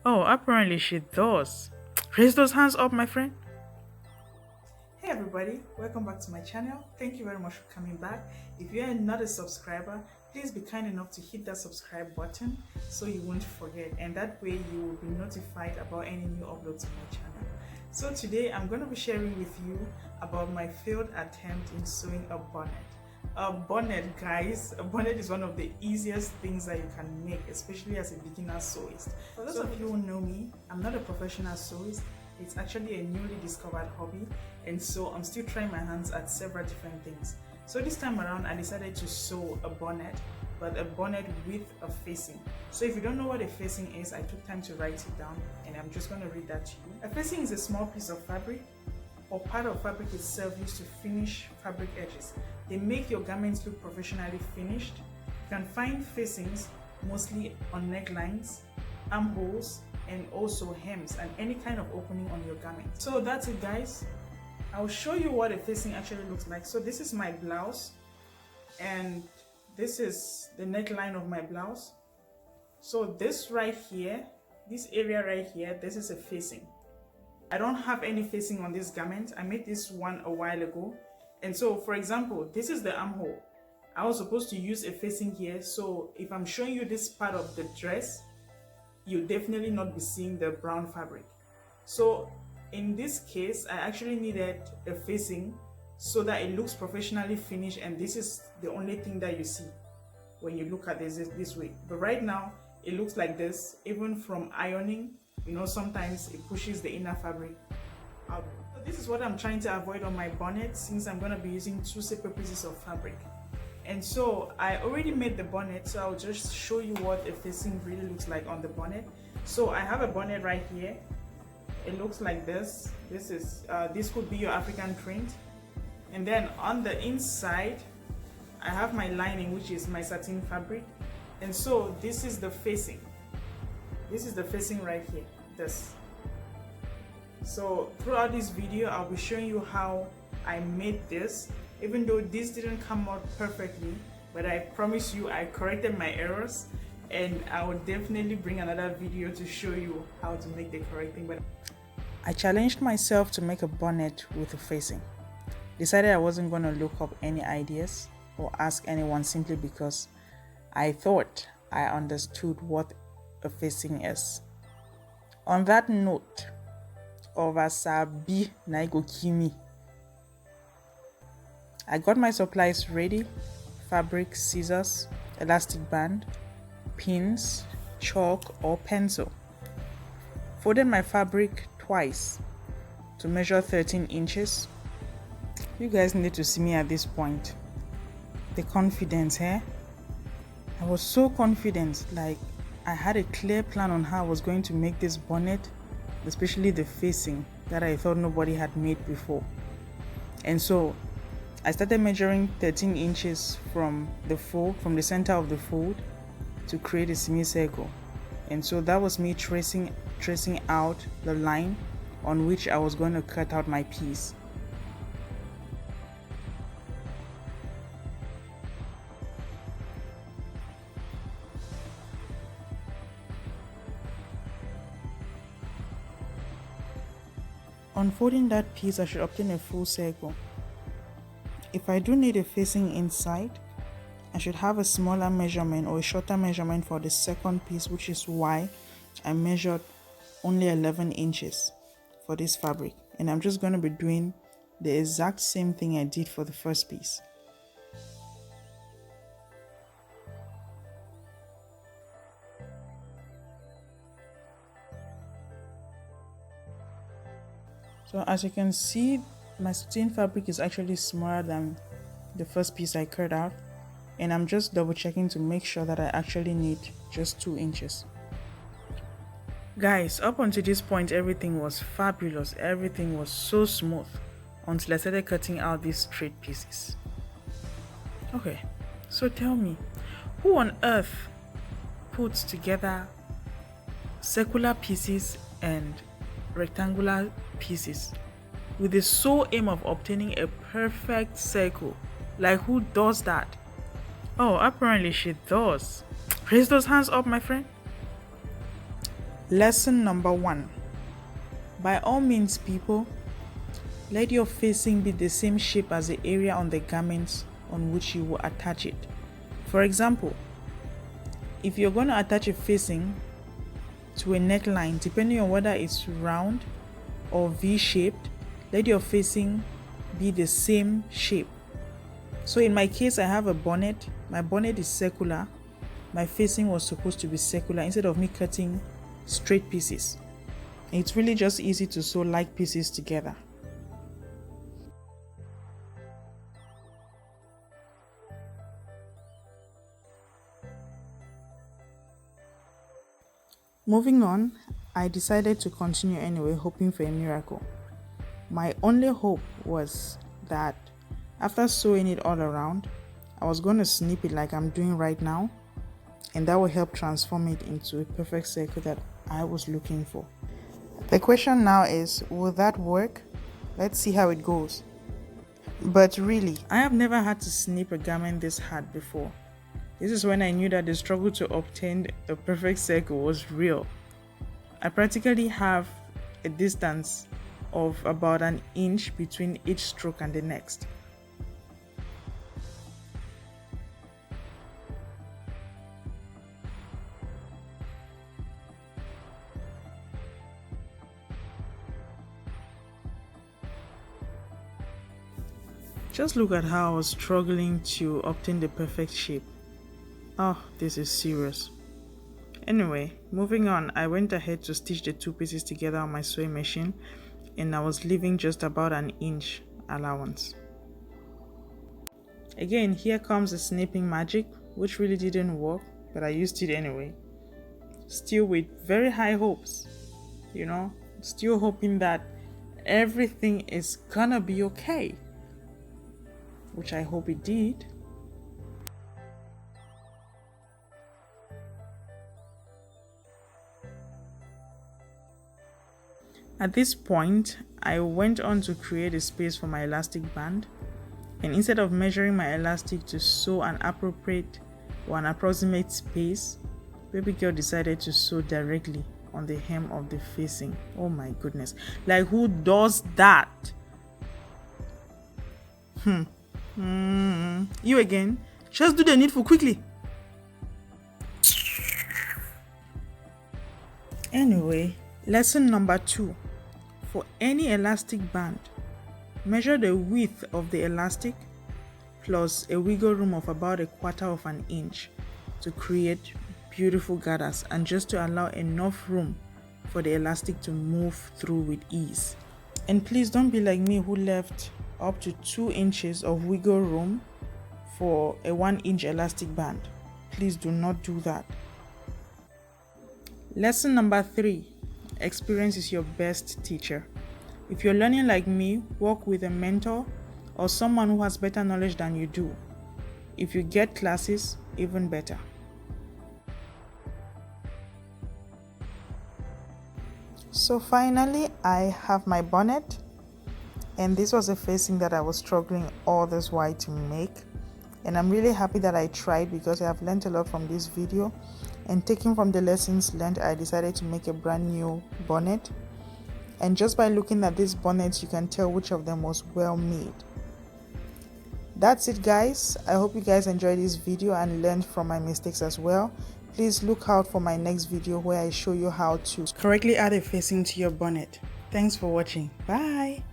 Oh, apparently she does. Raise those hands up, my friend. Hey everybody, welcome back to my channel. Thank you very much for coming back. If you are not a subscriber, please be kind enough to hit that subscribe button so you won't forget, and that way you will be notified about any new uploads to my channel. So today I'm going to be sharing with you about my failed attempt in sewing a bonnet. A bonnet, guys, a bonnet is one of the easiest things that you can make, especially as a beginner sewist. For those of you who know me, I'm not a professional sewist. It's actually a newly discovered hobby, and so I'm still trying my hands at several different things. So this time around I decided to sew a bonnet, but a bonnet with a facing. So if you don't know what a facing is, I took time to write it down and I'm just going to read that to you. A facing is a small piece of fabric or part of fabric itself used to finish fabric edges. They make your garments look professionally finished. You can find facings mostly on necklines, armholes, and also hems and any kind of opening on your garment. So that's it, guys. I'll show you what a facing actually looks like. So this is my blouse and this is the neckline of my blouse. So this right here, this area right here, this is a facing. I don't have any facing on this garment. I made this one a while ago. And so for example, this is the armhole. I was supposed to use a facing here. So if I'm showing you this part of the dress, you'll definitely not be seeing the brown fabric. So in this case, I actually needed a facing so that it looks professionally finished, and this is the only thing that you see when you look at this way. But right now it looks like this. Even from ironing, you know, sometimes it pushes the inner fabric out. So this is what I'm trying to avoid on my bonnet, since I'm going to be using two separate pieces of fabric. And so I already made the bonnet, so I'll just show you what a facing really looks like on the bonnet. So I have a bonnet right here. It looks like this. This could be your African print. And then on the inside, I have my lining, which is my satin fabric. And so this is the facing. This is the facing right here, this. So throughout this video, I'll be showing you how I made this, even though this didn't come out perfectly, but I promise you I corrected my errors, and I will definitely bring another video to show you how to make the correct thing. But I challenged myself to make a bonnet with a facing. Decided I wasn't going to look up any ideas or ask anyone, simply because I thought I understood what a facing is. On that note, Ovasabi Naigokimi, I got my supplies ready: fabric, scissors, elastic band, pins, chalk or pencil. Folded my fabric twice to measure 13 inches. You guys need to see me at this point. The confidence here. I was so confident, like I had a clear plan on how I was going to make this bonnet, especially the facing that I thought nobody had made before. And so I started measuring 13 inches from the fold, from the center of the fold, to create a semicircle. And so that was me tracing out the line on which I was going to cut out my piece. On folding that piece, I should obtain a full circle. If I do need a facing inside, I should have a smaller measurement or a shorter measurement for the second piece, which is why I measured only 11 inches for this fabric. And I'm just going to be doing the exact same thing I did for the first piece. So as you can see, my satin fabric is actually smaller than the first piece I cut out, and I'm just double checking to make sure that I actually need just 2 inches. Guys, up until this point everything was fabulous, everything was so smooth until I started cutting out these straight pieces. Okay, so tell me, who on earth puts together circular pieces and rectangular pieces with the sole aim of obtaining a perfect circle? Like, who does that? Oh, apparently she does. Raise those hands up, my friend. Lesson number 1. By all means, people, let your facing be the same shape as the area on the garments on which you will attach it. For example, if you're going to attach a facing to a neckline, depending on whether it's round or V-shaped, let your facing be the same shape. So in my case, I have a bonnet. My bonnet is circular. My facing was supposed to be circular instead of me cutting straight pieces. It's really just easy to sew like pieces together. Moving on, I decided to continue anyway, hoping for a miracle. My only hope was that after sewing it all around, I was going to snip it like I'm doing right now, and that will help transform it into a perfect circle that I was looking for. The question now is, will that work? Let's see how it goes. But really, I have never had to snip a garment this hard before. This is when I knew that the struggle to obtain a perfect circle was real. I practically have a distance of about an inch between each stroke and the next. Just look at how I was struggling to obtain the perfect shape. Oh, this is serious. Anyway, moving on, I went ahead to stitch the two pieces together on my sewing machine, and I was leaving just about an inch allowance. Again, here comes the snipping magic, which really didn't work, but I used it anyway. Still with very high hopes, still hoping that everything is gonna be okay, which I hope it did. At this point, I went on to create a space for my elastic band, and instead of measuring my elastic to sew an appropriate or an approximate space, baby girl decided to sew directly on the hem of the facing. Oh my goodness, like who does that? You again? Just do the needful quickly. Anyway, lesson number 2. For any elastic band, measure the width of the elastic plus a wiggle room of about 1/4 of an inch to create beautiful gathers and just to allow enough room for the elastic to move through with ease. And please don't be like me who left up to 2 inches of wiggle room for a 1-inch elastic band. Please do not do that. Lesson number 3. Experience is your best teacher. If you're learning like me, work with a mentor or someone who has better knowledge than you do. If you get classes, even better. So finally, I have my bonnet, and this was a facing that I was struggling all this while to make, and I'm really happy that I tried because I have learned a lot from this video, and taking from the lessons learned, I decided to make a brand new bonnet. And just by looking at these bonnets, you can tell which of them was well made. That's it, guys. I hope you guys enjoyed this video and learned from my mistakes as well. Please look out for my next video where I show you how to correctly add a facing to your bonnet. Thanks for watching. Bye.